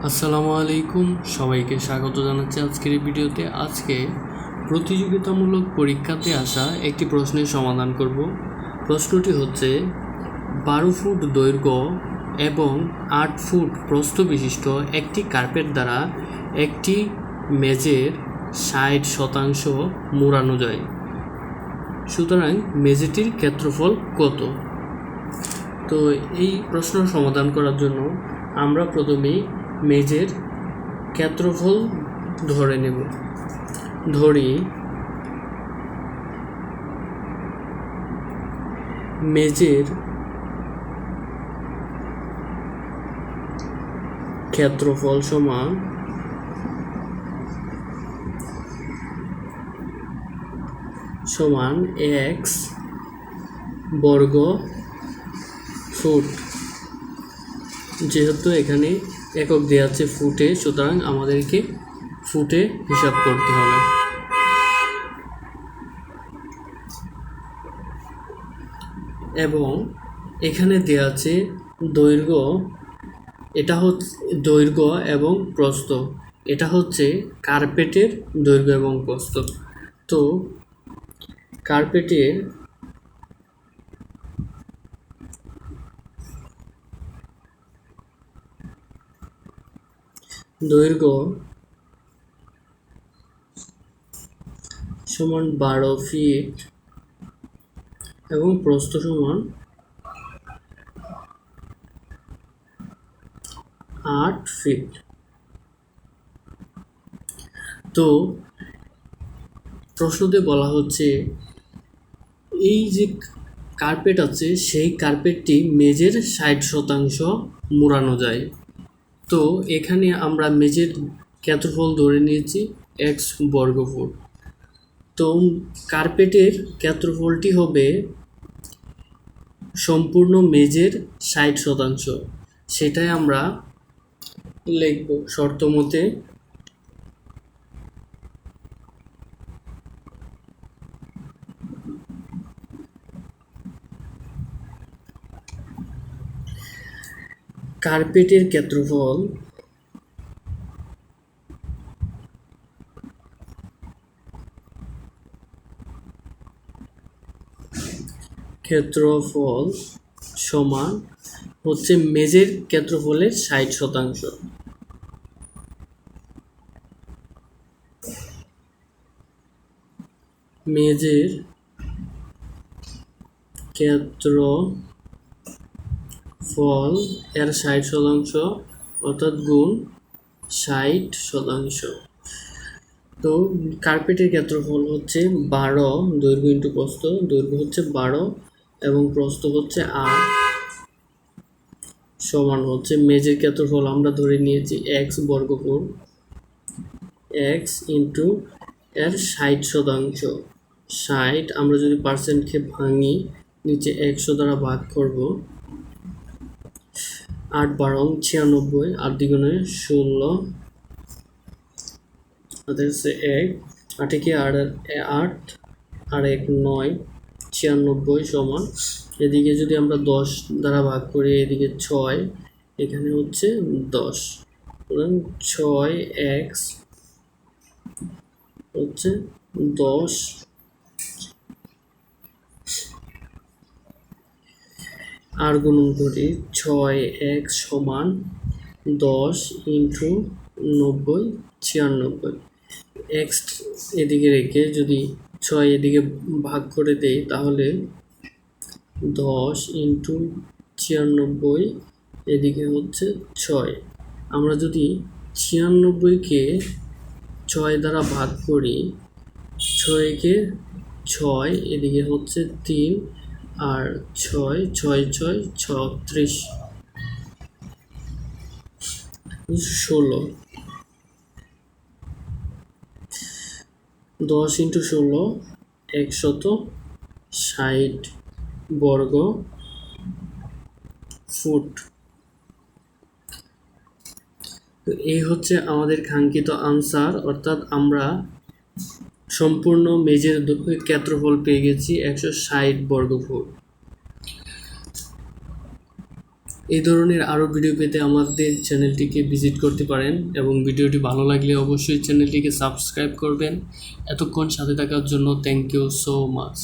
আসসালামু আলাইকুম, সবাইকে স্বাগত জানাচ্ছি আজকের এই ভিডিওতে। আজকে প্রতিযোগিতামূলক পরীক্ষাতে আসা একটি প্রশ্নের সমাধান করব। প্রশ্নটি হচ্ছে 12 ফুট দৈর্ঘ্য এবং 8 ফুট প্রস্থ বিশিষ্ট একটি কার্পেট দ্বারা একটি মেঝের 60% মোড়ানো যায়, সুতরাং মেঝেটির ক্ষেত্রফল কত? তো এই প্রশ্ন সমাধান করার জন্য আমরা প্রথমেই মেঝের ক্ষেত্রফল ধরে নেব। ধরি মেঝের ক্ষেত্রফল সমান x বর্গ ফুট। যেহেতু এখানে একক দেওয়া আছে ফুটে, সুতরাং আমাদেরকে ফুটে হিসাব করতে হবে। এবং এখানে দেওয়া আছে দৈর্ঘ্য, এটা হচ্ছে দৈর্ঘ্য এবং প্রস্থ, এটা হচ্ছে কার্পেটের দৈর্ঘ্য এবং প্রস্থ। তো কার্পেটের দৈর্ঘ্য সমান 12 ফিট এবং প্রস্থ সমান 8 ফিট। তো প্রশ্নতে বলা হচ্ছে এই যে কার্পেট আছে, সেই কার্পেটটি মেঝের 60% মোড়ানো যায়। তো এখানে আমরা মেঝের ক্ষেত্রফল ধরে নিয়েছি x বর্গ ফুট। তো কার্পেটের ক্ষেত্রফলটি হবে সম্পূর্ণ মেঝের 60%, সেটাই আমরা লিখব শর্ত মতে। কার্পেটের ক্ষেত্রফল সমান হচ্ছে মেঝের ক্ষেত্রফলের 60%। মেঝের ক্ষেত্রফল এর 60% অর্থাৎ গুণ 60%। তো কার্পেটের ক্ষেত্রফল হচ্ছে 12, দৈর্ঘ্য ইন্টু প্রস্থ। দৈর্ঘ্য হচ্ছে 12 এবং প্রস্থ হচ্ছে 8, সমান হচ্ছে মেঝের ক্ষেত্রফল আমরা ধরে নিয়েছি x বর্গ ফুট। x ইন্টু এর 60%, 60 আমরা যদি পার্সেন্টকে ভাঙি নিচে 100 দ্বারা ভাগ করব। 8 12 96, 8 দ্বিগুণে 16, হচ্ছে 1, 8 কি 8 আর 1 9, 96 সমান। এদিকে যদি আমরা 10 দ্বারা ভাগ করি, এদিকে 6, এখানে হচ্ছে 10, 6x হচ্ছে 10। আর গুণন করি, 6x সমান 10 ইন্টু 90, 96। x এদিকে রেখে যদি 6 এদিকে ভাগ করে দেই, তাহলে 10 ইন্টু 96, এদিকে হচ্ছে 6। আমরা যদি 96কে 6 দ্বারা ভাগ করি, 6কে 6, এদিকে হচ্ছে 3 আর 6 6 6 36, 16। 10 ইন্টু 16 160 বর্গ ফুট। তো এই হচ্ছে আমাদের কাঙ্ক্ষিত আনসার, অর্থাৎ আমরা সম্পূর্ণ মেঝের ক্ষেত্রফল পেয়ে গেছি 160 বর্গ ফুট। এই ধরনের আরও ভিডিও পেতে আমাদের চ্যানেলটিকে ভিজিট করতে পারেন এবং ভিডিওটি ভালো লাগলে অবশ্যই চ্যানেলটিকে সাবস্ক্রাইব করবেন। এতক্ষণ সাথে থাকার জন্য থ্যাংক ইউ সো মাচ।